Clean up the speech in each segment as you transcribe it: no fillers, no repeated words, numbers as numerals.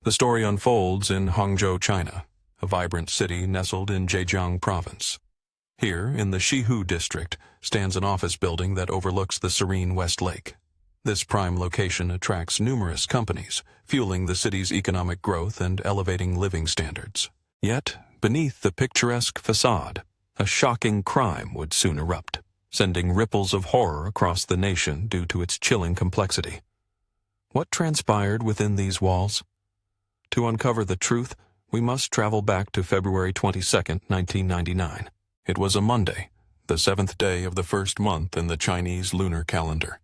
The story unfolds in Hangzhou, China, a vibrant city nestled in Zhejiang province. Here, in the Shihu district, stands an office building that overlooks the serene West Lake. This prime location attracts numerous companies, fueling the city's economic growth and elevating living standards. Yet, beneath the picturesque facade, a shocking crime would soon erupt, sending ripples of horror across the nation due to its chilling complexity. What transpired within these walls? To uncover the truth, we must travel back to February 22, 1999. It was a Monday, the seventh day of the first month in the Chinese lunar calendar.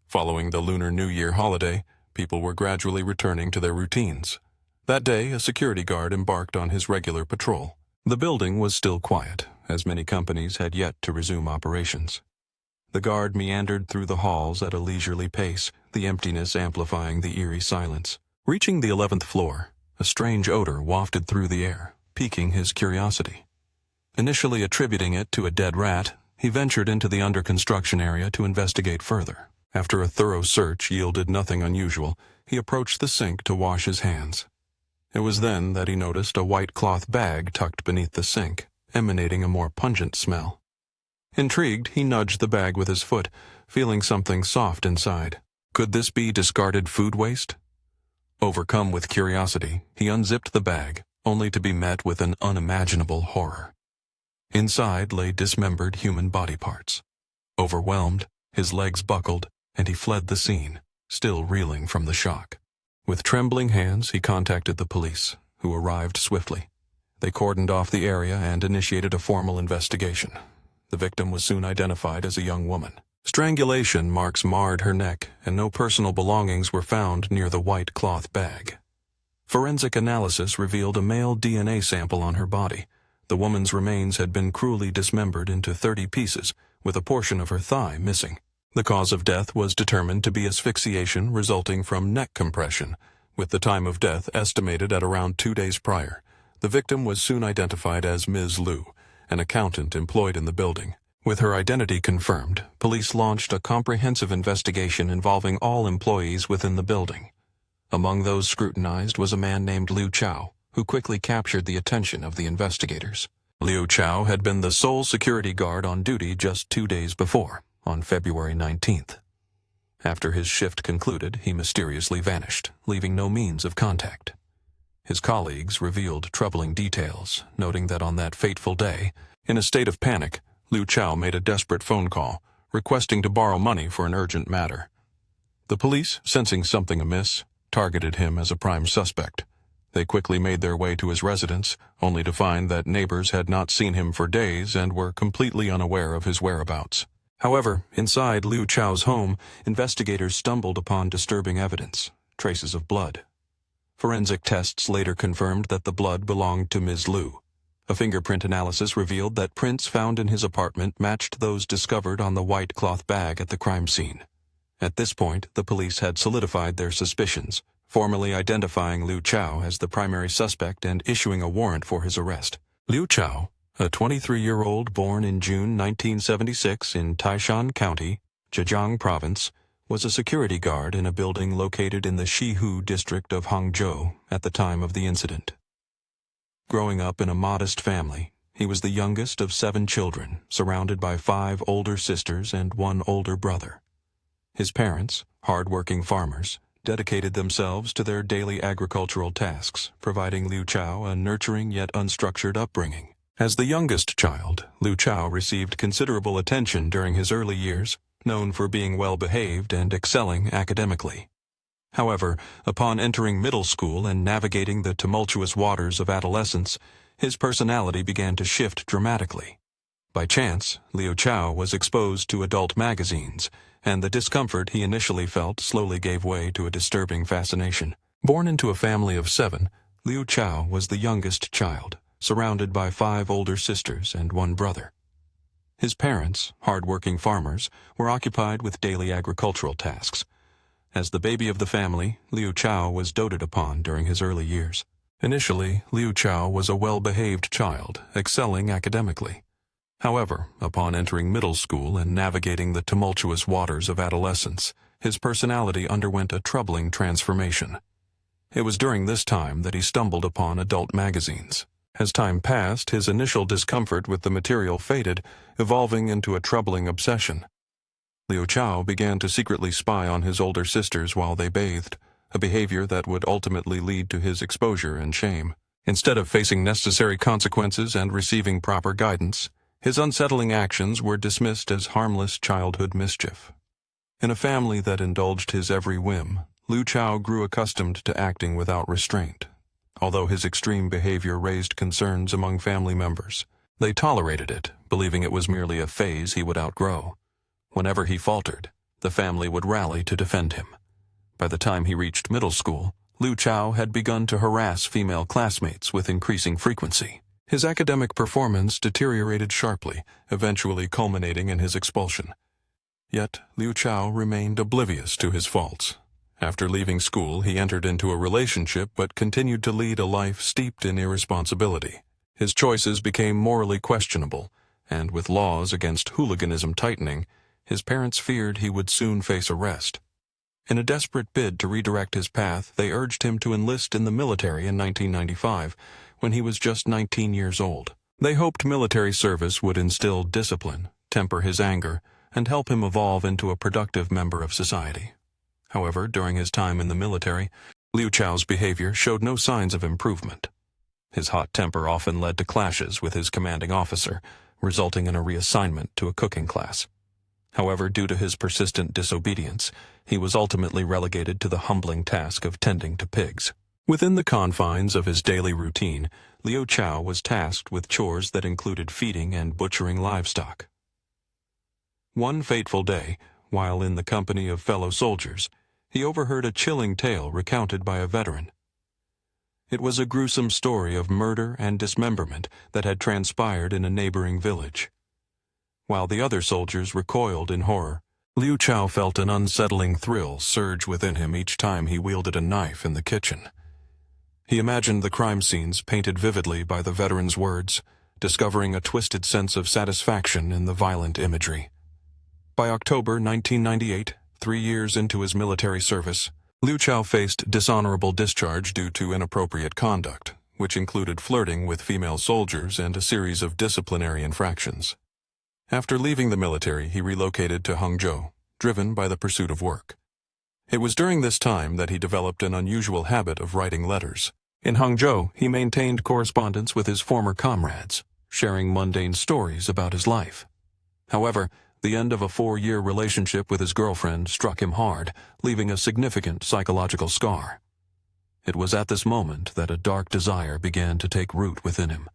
Following the Lunar New Year holiday, people were gradually returning to their routines. That day, a security guard embarked on his regular patrol. The building was still quiet, as many companies had yet to resume operations. The guard meandered through the halls at a leisurely pace, the emptiness amplifying the eerie silence. Reaching the 11th floor, a strange odor wafted through the air, piquing his curiosity. Initially attributing it to a dead rat, he ventured into the under-construction area to investigate further. After a thorough search yielded nothing unusual, he approached the sink to wash his hands. It was then that he noticed a white cloth bag tucked beneath the sink, emanating a more pungent smell. Intrigued, he nudged the bag with his foot, feeling something soft inside. Could this be discarded food waste? Overcome with curiosity, he unzipped the bag, only to be met with an unimaginable horror. Inside lay dismembered human body parts. Overwhelmed, his legs buckled, and he fled the scene, still reeling from the shock. With trembling hands, he contacted the police, who arrived swiftly. They cordoned off the area and initiated a formal investigation. The victim was soon identified as a young woman. Strangulation marks marred her neck, and no personal belongings were found near the white cloth bag. Forensic analysis revealed a male DNA sample on her body. The woman's remains had been cruelly dismembered into 30 pieces, with a portion of her thigh missing. The cause of death was determined to be asphyxiation resulting from neck compression, with the time of death estimated at around 2 days prior. The victim was soon identified as Ms. Liu, an accountant employed in the building. With her identity confirmed, police launched a comprehensive investigation involving all employees within the building. Among those scrutinized was a man named Liu Chao, who quickly captured the attention of the investigators. Liu Chao had been the sole security guard on duty just 2 days before, on February 19th. After his shift concluded, he mysteriously vanished, leaving no means of contact. His colleagues revealed troubling details, noting that on that fateful day, in a state of panic, Liu Chao made a desperate phone call, requesting to borrow money for an urgent matter. The police, sensing something amiss, targeted him as a prime suspect. They quickly made their way to his residence, only to find that neighbors had not seen him for days and were completely unaware of his whereabouts. However, inside Liu Chao's home, investigators stumbled upon disturbing evidence, traces of blood. Forensic tests later confirmed that the blood belonged to Ms. Liu. A fingerprint analysis revealed that prints found in his apartment matched those discovered on the white cloth bag at the crime scene. At this point, the police had solidified their suspicions, formally identifying Liu Chao as the primary suspect and issuing a warrant for his arrest. Liu Chao, a 23-year-old born in June 1976 in Taishan County, Zhejiang Province, was a security guard in a building located in the Shihu district of Hangzhou at the time of the incident. Growing up in a modest family, he was the youngest of 7 children, surrounded by 5 older sisters and 1 older brother. His parents, hard-working farmers, dedicated themselves to their daily agricultural tasks, providing Liu Chao a nurturing yet unstructured upbringing. As the youngest child, Liu Chao received considerable attention during his early years, known for being well-behaved and excelling academically. However, upon entering middle school and navigating the tumultuous waters of adolescence, his personality began to shift dramatically. By chance, Liu Chao was exposed to adult magazines, and the discomfort he initially felt slowly gave way to a disturbing fascination. Born into a family of 7, Liu Chao was the youngest child, surrounded by 5 older sisters and 1 brother. His parents, hard-working farmers, were occupied with daily agricultural tasks. As the baby of the family, Liu Chao was doted upon during his early years. Initially, Liu Chao was a well-behaved child, excelling academically. However, upon entering middle school and navigating the tumultuous waters of adolescence, his personality underwent a troubling transformation. It was during this time that he stumbled upon adult magazines. As time passed, his initial discomfort with the material faded, evolving into a troubling obsession. Liu Chao began to secretly spy on his older sisters while they bathed, a behavior that would ultimately lead to his exposure and shame. Instead of facing necessary consequences and receiving proper guidance, his unsettling actions were dismissed as harmless childhood mischief. In a family that indulged his every whim, Liu Chao grew accustomed to acting without restraint. Although his extreme behavior raised concerns among family members, they tolerated it, believing it was merely a phase he would outgrow. Whenever he faltered, the family would rally to defend him. By the time he reached middle school, Liu Chao had begun to harass female classmates with increasing frequency. His academic performance deteriorated sharply, eventually culminating in his expulsion. Yet, Liu Chao remained oblivious to his faults. After leaving school, he entered into a relationship but continued to lead a life steeped in irresponsibility. His choices became morally questionable, and with laws against hooliganism tightening, his parents feared he would soon face arrest. In a desperate bid to redirect his path, they urged him to enlist in the military in 1995, when he was just 19 years old. They hoped military service would instill discipline, temper his anger, and help him evolve into a productive member of society. However, during his time in the military, Liu Chao's behavior showed no signs of improvement. His hot temper often led to clashes with his commanding officer, resulting in a reassignment to a cooking class. However, due to his persistent disobedience, he was ultimately relegated to the humbling task of tending to pigs. Within the confines of his daily routine, Liu Chao was tasked with chores that included feeding and butchering livestock. One fateful day, while in the company of fellow soldiers, he overheard a chilling tale recounted by a veteran. It was a gruesome story of murder and dismemberment that had transpired in a neighboring village. While the other soldiers recoiled in horror, Liu Chao felt an unsettling thrill surge within him each time he wielded a knife in the kitchen. He imagined the crime scenes painted vividly by the veteran's words, discovering a twisted sense of satisfaction in the violent imagery. By October 1998, 3 years into his military service, Liu Chao faced dishonorable discharge due to inappropriate conduct, which included flirting with female soldiers and a series of disciplinary infractions. After leaving the military, he relocated to Hangzhou, driven by the pursuit of work. It was during this time that he developed an unusual habit of writing letters. In Hangzhou, he maintained correspondence with his former comrades, sharing mundane stories about his life. However, the end of a 4-year relationship with his girlfriend struck him hard, leaving a significant psychological scar. It was at this moment that a dark desire began to take root within him.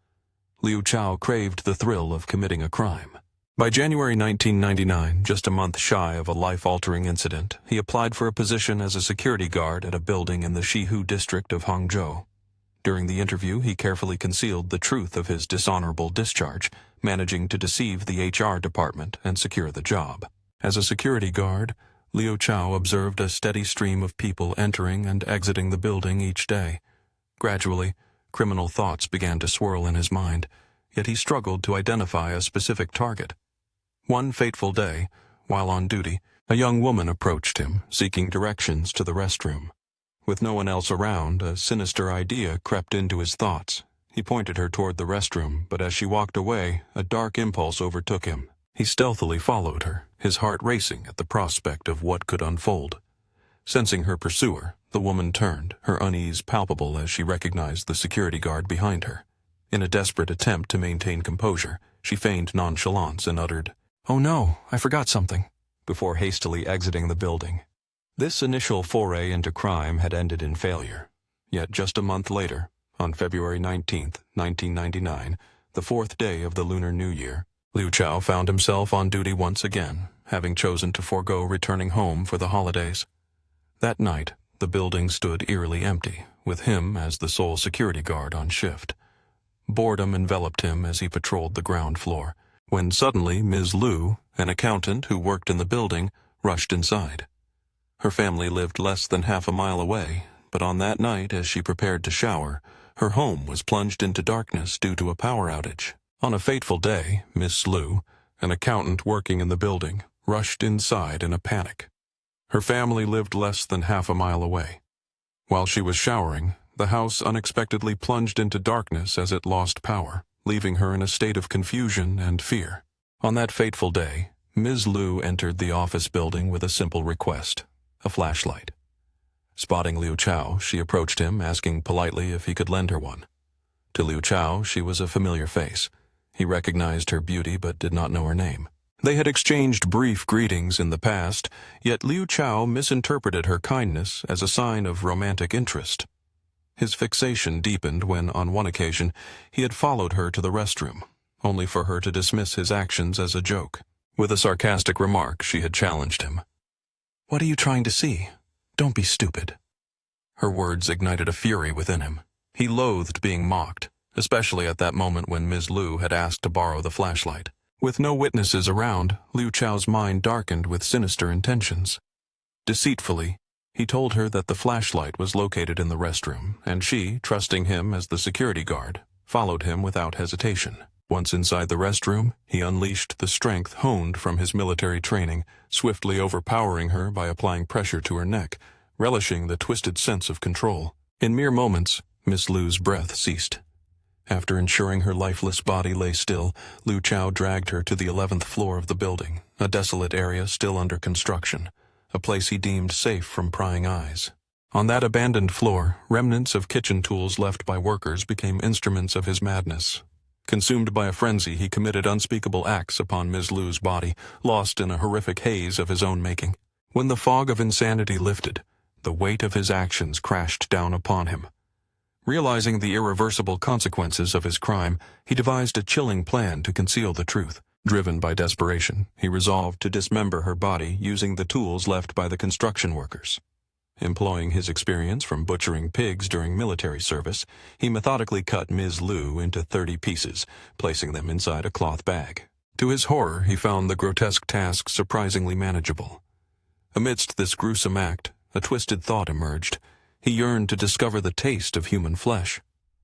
Liu Chao craved the thrill of committing a crime. By January 1999, just a month shy of a life-altering incident, he applied for a position as a security guard at a building in the Shihu district of Hangzhou. During the interview, he carefully concealed the truth of his dishonorable discharge, managing to deceive the HR department and secure the job. As a security guard, Liu Chao observed a steady stream of people entering and exiting the building each day. Gradually, criminal thoughts began to swirl in his mind, yet he struggled to identify a specific target. One fateful day, while on duty, a young woman approached him, seeking directions to the restroom. With no one else around, a sinister idea crept into his thoughts. He pointed her toward the restroom, but as she walked away, a dark impulse overtook him. He stealthily followed her, his heart racing at the prospect of what could unfold. Sensing her pursuer, the woman turned, her unease palpable as she recognized the security guard behind her. In a desperate attempt to maintain composure, she feigned nonchalance and uttered, "Oh no, I forgot something," before hastily exiting the building. This initial foray into crime had ended in failure. Yet just a month later, on February 19, 1999, the 4th day of the Lunar New Year, Liu Chao found himself on duty once again, having chosen to forego returning home for the holidays. That night, the building stood eerily empty, with him as the sole security guard on shift. Boredom enveloped him as he patrolled the ground floor, when suddenly Ms. Liu, an accountant who worked in the building, rushed inside. Her family lived less than half a mile away, but on that night, as she prepared to shower, her home was plunged into darkness due to a power outage. On a fateful day, Miss Liu, an accountant working in the building, rushed inside in a panic. Her family lived less than half a mile away. While she was showering, the house unexpectedly plunged into darkness as it lost power, leaving her in a state of confusion and fear. On that fateful day, Ms. Liu entered the office building with a simple request: a flashlight. Spotting Liu Chao, she approached him, asking politely if he could lend her one. To Liu Chao, she was a familiar face. He recognized her beauty but did not know her name. They had exchanged brief greetings in the past, yet Liu Chao misinterpreted her kindness as a sign of romantic interest. His fixation deepened when, on one occasion, he had followed her to the restroom, only for her to dismiss his actions as a joke. With a sarcastic remark, she had challenged him. "What are you trying to see? Don't be stupid." Her words ignited a fury within him. He loathed being mocked, especially at that moment when Ms. Liu had asked to borrow the flashlight. With no witnesses around, Liu Chao's mind darkened with sinister intentions. Deceitfully, he told her that the flashlight was located in the restroom, and she, trusting him as the security guard, followed him without hesitation. Once inside the restroom, he unleashed the strength honed from his military training, swiftly overpowering her by applying pressure to her neck, relishing the twisted sense of control. In mere moments, Miss Liu's breath ceased. After ensuring her lifeless body lay still, Liu Chao dragged her to the 11th floor of the building, a desolate area still under construction, a place he deemed safe from prying eyes. On that abandoned floor, remnants of kitchen tools left by workers became instruments of his madness. Consumed by a frenzy, he committed unspeakable acts upon Ms. Liu's body, lost in a horrific haze of his own making. When the fog of insanity lifted, the weight of his actions crashed down upon him. Realizing the irreversible consequences of his crime, he devised a chilling plan to conceal the truth. Driven by desperation, he resolved to dismember her body using the tools left by the construction workers. Employing his experience from butchering pigs during military service, he methodically cut Ms. Liu into 30 pieces, placing them inside a cloth bag. To his horror, he found the grotesque task surprisingly manageable. Amidst this gruesome act, a twisted thought emerged. He yearned to discover the taste of human flesh.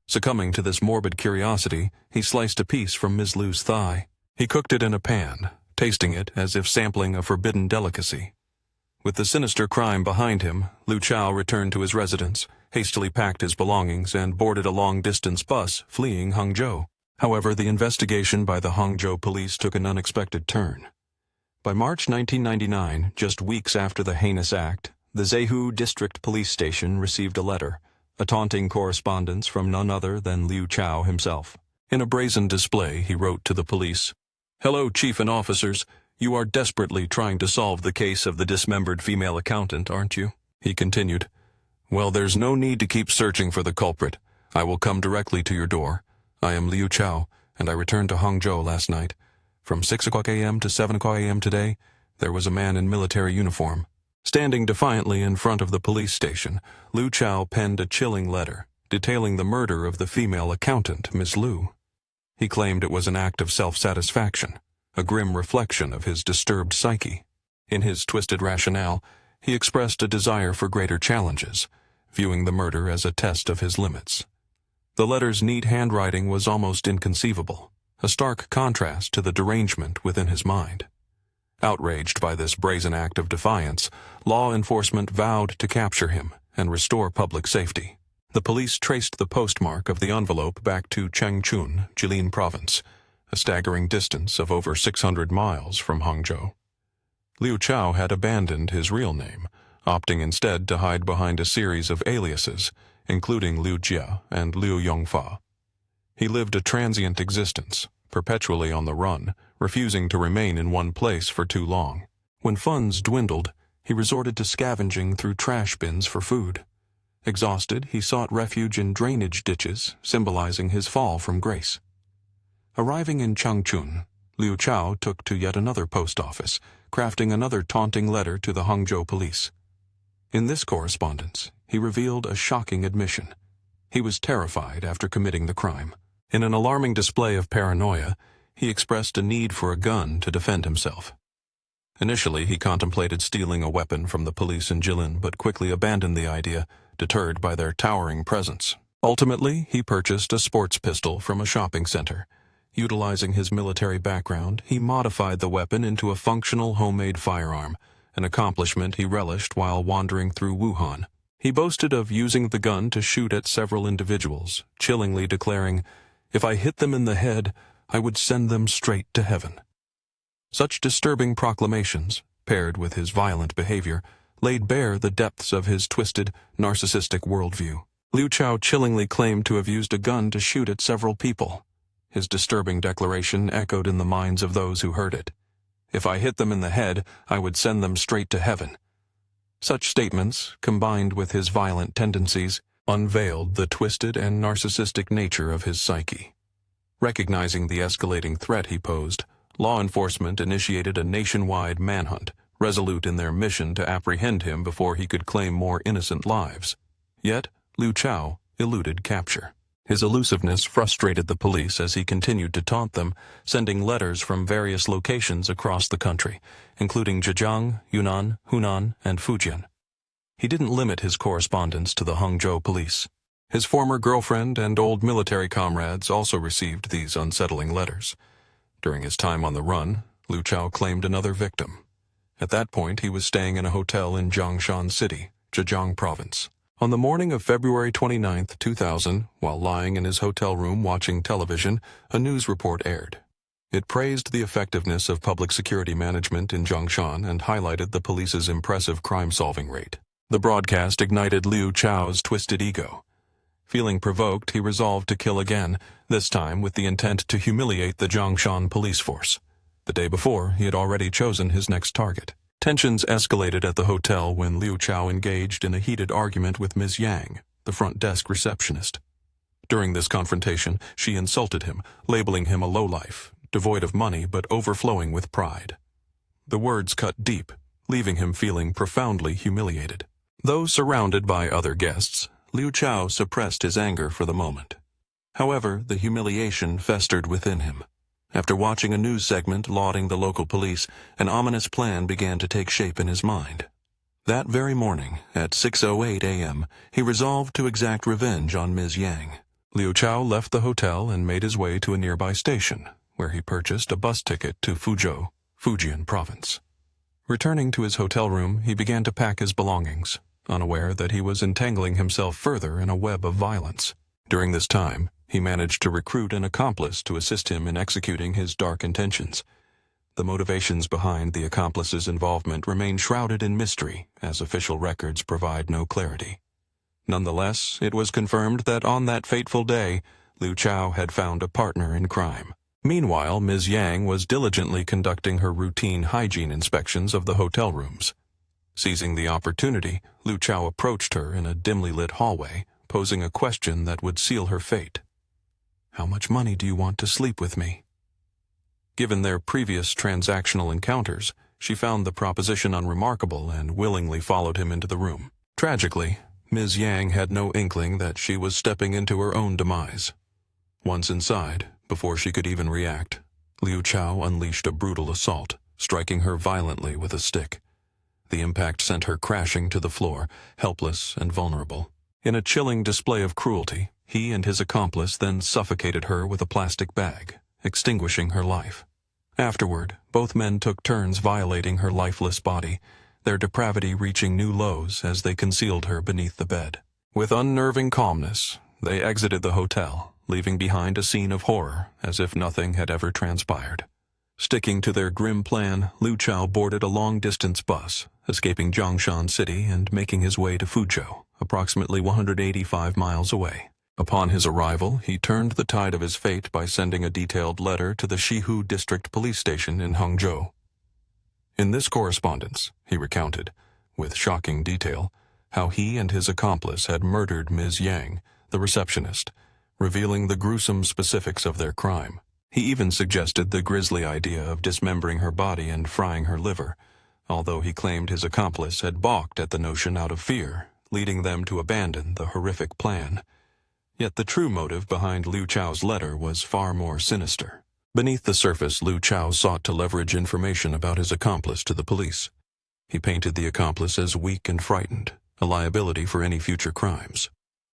Succumbing to this morbid curiosity, he sliced a piece from Ms. Liu's thigh. He cooked it in a pan, tasting it as if sampling a forbidden delicacy. With the sinister crime behind him, Liu Chao returned to his residence, hastily packed his belongings, and boarded a long-distance bus fleeing Hangzhou. However, the investigation by the Hangzhou police took an unexpected turn. By March 1999, just weeks after the heinous act, the Zehu District Police Station received a letter, a taunting correspondence from none other than Liu Chao himself. In a brazen display, he wrote to the police, "Hello, Chief and officers. You are desperately trying to solve the case of the dismembered female accountant, aren't you?" He continued, "Well, there's no need to keep searching for the culprit. I will come directly to your door. I am Liu Chao, and I returned to Hangzhou last night. From 6 o'clock a.m. to 7 o'clock a.m. today, there was a man in military uniform." Standing defiantly in front of the police station, Liu Chao penned a chilling letter, detailing the murder of the female accountant, Miss Liu. He claimed it was an act of self-satisfaction, a grim reflection of his disturbed psyche. In his twisted rationale, he expressed a desire for greater challenges, viewing the murder as a test of his limits. The letter's neat handwriting was almost inconceivable, a stark contrast to the derangement within his mind. Outraged by this brazen act of defiance, law enforcement vowed to capture him and restore public safety. The police traced the postmark of the envelope back to Changchun, Jilin Province, a staggering distance of over 600 miles from Hangzhou. Liu Chao had abandoned his real name, opting instead to hide behind a series of aliases, including Liu Jia and Liu Yongfa. He lived a transient existence, perpetually on the run, refusing to remain in one place for too long. When funds dwindled, he resorted to scavenging through trash bins for food. Exhausted, he sought refuge in drainage ditches, symbolizing his fall from grace. Arriving in Changchun, Liu Chao took to yet another post office, crafting another taunting letter to the Hangzhou police. In this correspondence, he revealed a shocking admission. He was terrified after committing the crime. In an alarming display of paranoia, he expressed a need for a gun to defend himself. Initially, he contemplated stealing a weapon from the police in Jilin, but quickly abandoned the idea, deterred by their towering presence. Ultimately, he purchased a sports pistol from a shopping center. Utilizing his military background, he modified the weapon into a functional homemade firearm, an accomplishment he relished while wandering through Wuhan. He boasted of using the gun to shoot at several individuals, chillingly declaring, "If I hit them in the head, I would send them straight to heaven." Such disturbing proclamations, paired with his violent behavior, laid bare the depths of his twisted, narcissistic worldview. Liu Chao chillingly claimed to have used a gun to shoot at several people. His disturbing declaration echoed in the minds of those who heard it. "If I hit them in the head, I would send them straight to heaven." Such statements, combined with his violent tendencies, unveiled the twisted and narcissistic nature of his psyche. Recognizing the escalating threat he posed, law enforcement initiated a nationwide manhunt, resolute in their mission to apprehend him before he could claim more innocent lives. Yet, Liu Chao eluded capture. His elusiveness frustrated the police as he continued to taunt them, sending letters from various locations across the country, including Zhejiang, Yunnan, Hunan, and Fujian. He didn't limit his correspondence to the Hangzhou police. His former girlfriend and old military comrades also received these unsettling letters. During his time on the run, Liu Chao claimed another victim. At that point, he was staying in a hotel in Jiangshan City, Zhejiang Province. On the morning of February 29, 2000, while lying in his hotel room watching television, a news report aired. It praised the effectiveness of public security management in Jiangshan and highlighted the police's impressive crime-solving rate. The broadcast ignited Liu Chao's twisted ego. Feeling provoked, he resolved to kill again, this time with the intent to humiliate the Jiangshan police force. The day before, he had already chosen his next target. Tensions escalated at the hotel when Liu Chao engaged in a heated argument with Ms. Yang, the front desk receptionist. During this confrontation, she insulted him, labeling him a lowlife, devoid of money but overflowing with pride. The words cut deep, leaving him feeling profoundly humiliated. Though surrounded by other guests, Liu Chao suppressed his anger for the moment. However, the humiliation festered within him. After watching a news segment lauding the local police, an ominous plan began to take shape in his mind. That very morning, at 6:08 a.m., he resolved to exact revenge on Ms. Yang. Liu Chao left the hotel and made his way to a nearby station, where he purchased a bus ticket to Fuzhou, Fujian Province. Returning to his hotel room, he began to pack his belongings, unaware that he was entangling himself further in a web of violence. During this time, he managed to recruit an accomplice to assist him in executing his dark intentions. The motivations behind the accomplice's involvement remain shrouded in mystery, as official records provide no clarity. Nonetheless, it was confirmed that on that fateful day, Liu Chao had found a partner in crime. Meanwhile, Ms. Yang was diligently conducting her routine hygiene inspections of the hotel rooms. Seizing the opportunity, Liu Chao approached her in a dimly lit hallway, posing a question that would seal her fate. "How much money do you want to sleep with me?" Given their previous transactional encounters, she found the proposition unremarkable and willingly followed him into the room. Tragically, Ms. Yang had no inkling that she was stepping into her own demise. Once inside, before she could even react, Liu Chao unleashed a brutal assault, striking her violently with a stick. The impact sent her crashing to the floor, helpless and vulnerable. In a chilling display of cruelty, he and his accomplice then suffocated her with a plastic bag, extinguishing her life. Afterward, both men took turns violating her lifeless body, their depravity reaching new lows as they concealed her beneath the bed. With unnerving calmness, they exited the hotel, leaving behind a scene of horror as if nothing had ever transpired. Sticking to their grim plan, Liu Chao boarded a long-distance bus, escaping Jiangshan City and making his way to Fuzhou, approximately 185 miles away. Upon his arrival, he turned the tide of his fate by sending a detailed letter to the Shihou District Police Station in Hangzhou. In this correspondence, he recounted, with shocking detail, how he and his accomplice had murdered Ms. Yang, the receptionist, revealing the gruesome specifics of their crime. He even suggested the grisly idea of dismembering her body and frying her liver, although he claimed his accomplice had balked at the notion out of fear, leading them to abandon the horrific plan. Yet the true motive behind Liu Chao's letter was far more sinister. Beneath the surface, Liu Chao sought to leverage information about his accomplice to the police. He painted the accomplice as weak and frightened, a liability for any future crimes.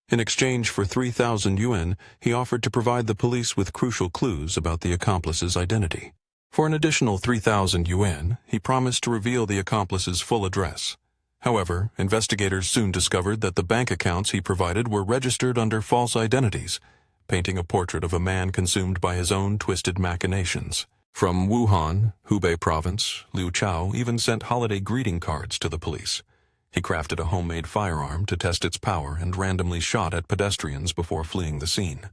In exchange for 3,000 yuan, he offered to provide the police with crucial clues about the accomplice's identity. For an additional 3,000 yuan, he promised to reveal the accomplice's full address. However, investigators soon discovered that the bank accounts he provided were registered under false identities, painting a portrait of a man consumed by his own twisted machinations. From Wuhan, Hubei province, Liu Chao even sent holiday greeting cards to the police. He crafted a homemade firearm to test its power and randomly shot at pedestrians before fleeing the scene.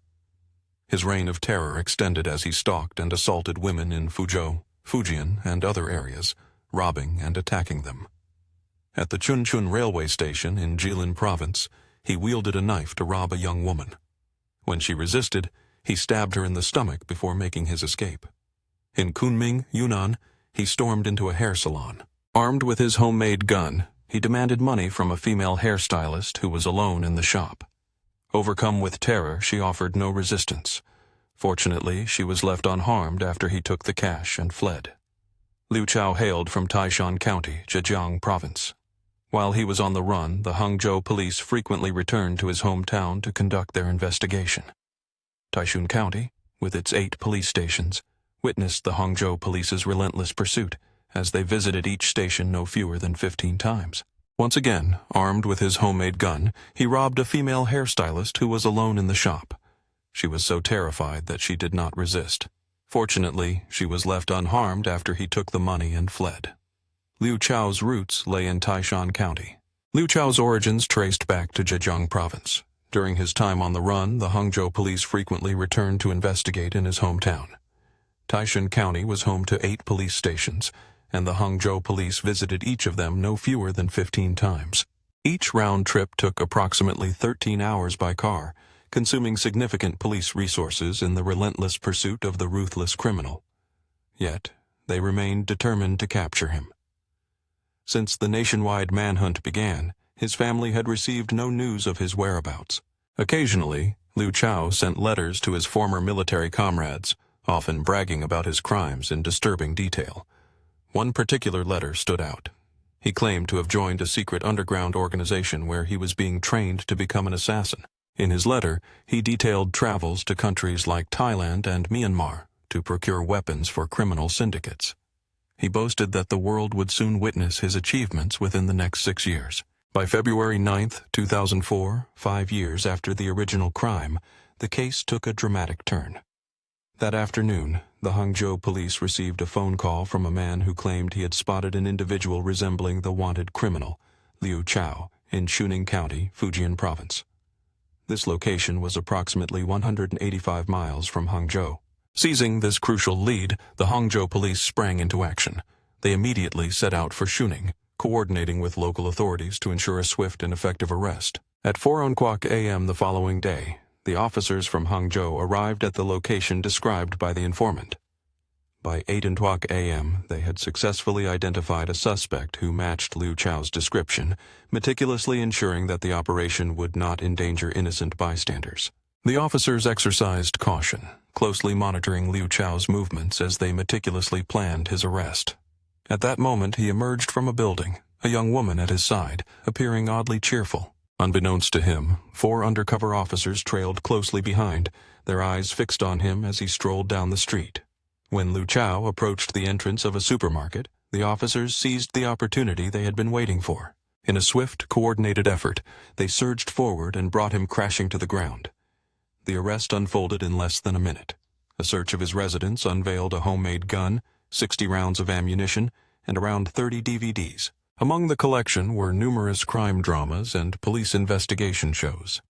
His reign of terror extended as he stalked and assaulted women in Fuzhou, Fujian, and other areas, robbing and attacking them. At the Chunchun railway station in Jilin province, he wielded a knife to rob a young woman. When she resisted, he stabbed her in the stomach before making his escape. In Kunming, Yunnan, he stormed into a hair salon. Armed with his homemade gun, he demanded money from a female hairstylist who was alone in the shop. Overcome with terror, she offered no resistance. Fortunately, she was left unharmed after he took the cash and fled. Liu Chao hailed from Taishan County, Zhejiang Province. While he was on the run, the Hangzhou police frequently returned to his hometown to conduct their investigation. Taishan County, with its 8 police stations, witnessed the Hangzhou police's relentless pursuit, as they visited each station no fewer than 15 times. Once again, armed with his homemade gun, he robbed a female hairstylist who was alone in the shop. She was so terrified that she did not resist. Fortunately, she was left unharmed after he took the money and fled. Liu Chao's roots lay in Taishan County. Liu Chao's origins traced back to Zhejiang Province. During his time on the run, the Hangzhou police frequently returned to investigate in his hometown. Taishan County was home to 8 police stations, and the Hangzhou police visited each of them no fewer than 15 times. Each round trip took approximately 13 hours by car, consuming significant police resources in the relentless pursuit of the ruthless criminal. Yet, they remained determined to capture him. Since the nationwide manhunt began, his family had received no news of his whereabouts. Occasionally, Liu Chao sent letters to his former military comrades, often bragging about his crimes in disturbing detail. One particular letter stood out. He claimed to have joined a secret underground organization where he was being trained to become an assassin. In his letter, he detailed travels to countries like Thailand and Myanmar to procure weapons for criminal syndicates. He boasted that the world would soon witness his achievements within the next 6 years. By February 9, 2004, 5 years after the original crime, the case took a dramatic turn. That afternoon, the Hangzhou police received a phone call from a man who claimed he had spotted an individual resembling the wanted criminal, Liu Chao, in Shuning County, Fujian Province. This location was approximately 185 miles from Hangzhou. Seizing this crucial lead, the Hangzhou police sprang into action. They immediately set out for Shuning, coordinating with local authorities to ensure a swift and effective arrest. At 4:00 a.m. the following day, the officers from Hangzhou arrived at the location described by the informant. By 8:00 a.m., they had successfully identified a suspect who matched Liu Chao's description, meticulously ensuring that the operation would not endanger innocent bystanders. The officers exercised caution, closely monitoring Liu Chao's movements as they meticulously planned his arrest. At that moment, he emerged from a building, a young woman at his side, appearing oddly cheerful. Unbeknownst to him, 4 undercover officers trailed closely behind, their eyes fixed on him as he strolled down the street. When Liu Chao approached the entrance of a supermarket, the officers seized the opportunity they had been waiting for. In a swift, coordinated effort, they surged forward and brought him crashing to the ground. The arrest unfolded in less than a minute. A search of his residence unveiled a homemade gun, 60 rounds of ammunition, and around 30 DVDs. Among the collection were numerous crime dramas and police investigation shows.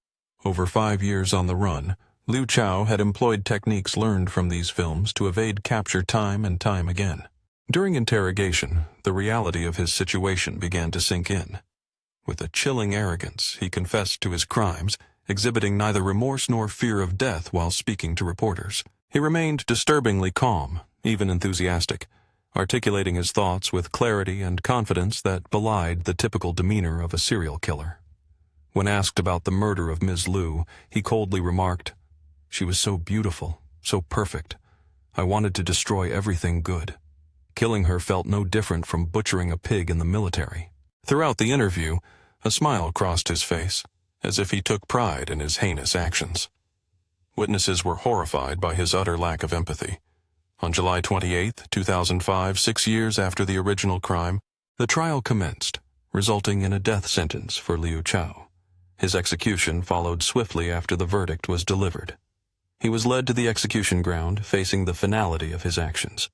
Over 5 years on the run, Liu Chao had employed techniques learned from these films to evade capture time and time again. During interrogation, the reality of his situation began to sink in. With a chilling arrogance, he confessed to his crimes, exhibiting neither remorse nor fear of death while speaking to reporters. He remained disturbingly calm, even enthusiastic, articulating his thoughts with clarity and confidence that belied the typical demeanor of a serial killer. When asked about the murder of Ms. Liu, he coldly remarked, "She was so beautiful, so perfect. I wanted to destroy everything good. Killing her felt no different from butchering a pig in the military." Throughout the interview, a smile crossed his face, as if he took pride in his heinous actions. Witnesses were horrified by his utter lack of empathy. On July 28, 2005, 6 years after the original crime, the trial commenced, resulting in a death sentence for Liu Chao. His execution followed swiftly after the verdict was delivered. He was led to the execution ground, facing the finality of his actions.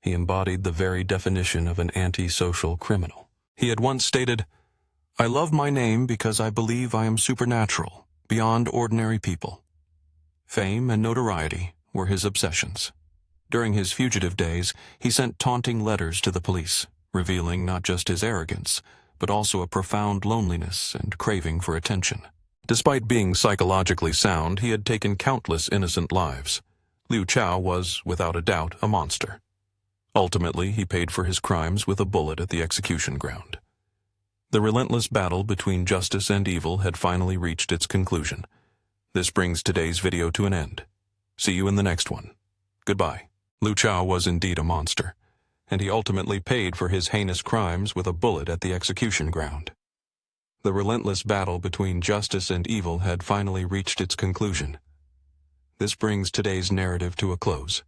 He embodied the very definition of an antisocial criminal. He had once stated, "I love my name because I believe I am supernatural, beyond ordinary people." Fame and notoriety were his obsessions. During his fugitive days, he sent taunting letters to the police, revealing not just his arrogance, but also a profound loneliness and craving for attention. Despite being psychologically sound, he had taken countless innocent lives. Liu Chao was, without a doubt, a monster. Ultimately, he paid for his crimes with a bullet at the execution ground. The relentless battle between justice and evil had finally reached its conclusion. This brings today's video to an end. See you in the next one. Goodbye. Liu Chao was indeed a monster, and he ultimately paid for his heinous crimes with a bullet at the execution ground. The relentless battle between justice and evil had finally reached its conclusion. This brings today's narrative to a close.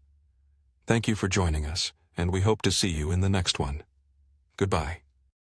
Thank you for joining us, and we hope to see you in the next one. Goodbye.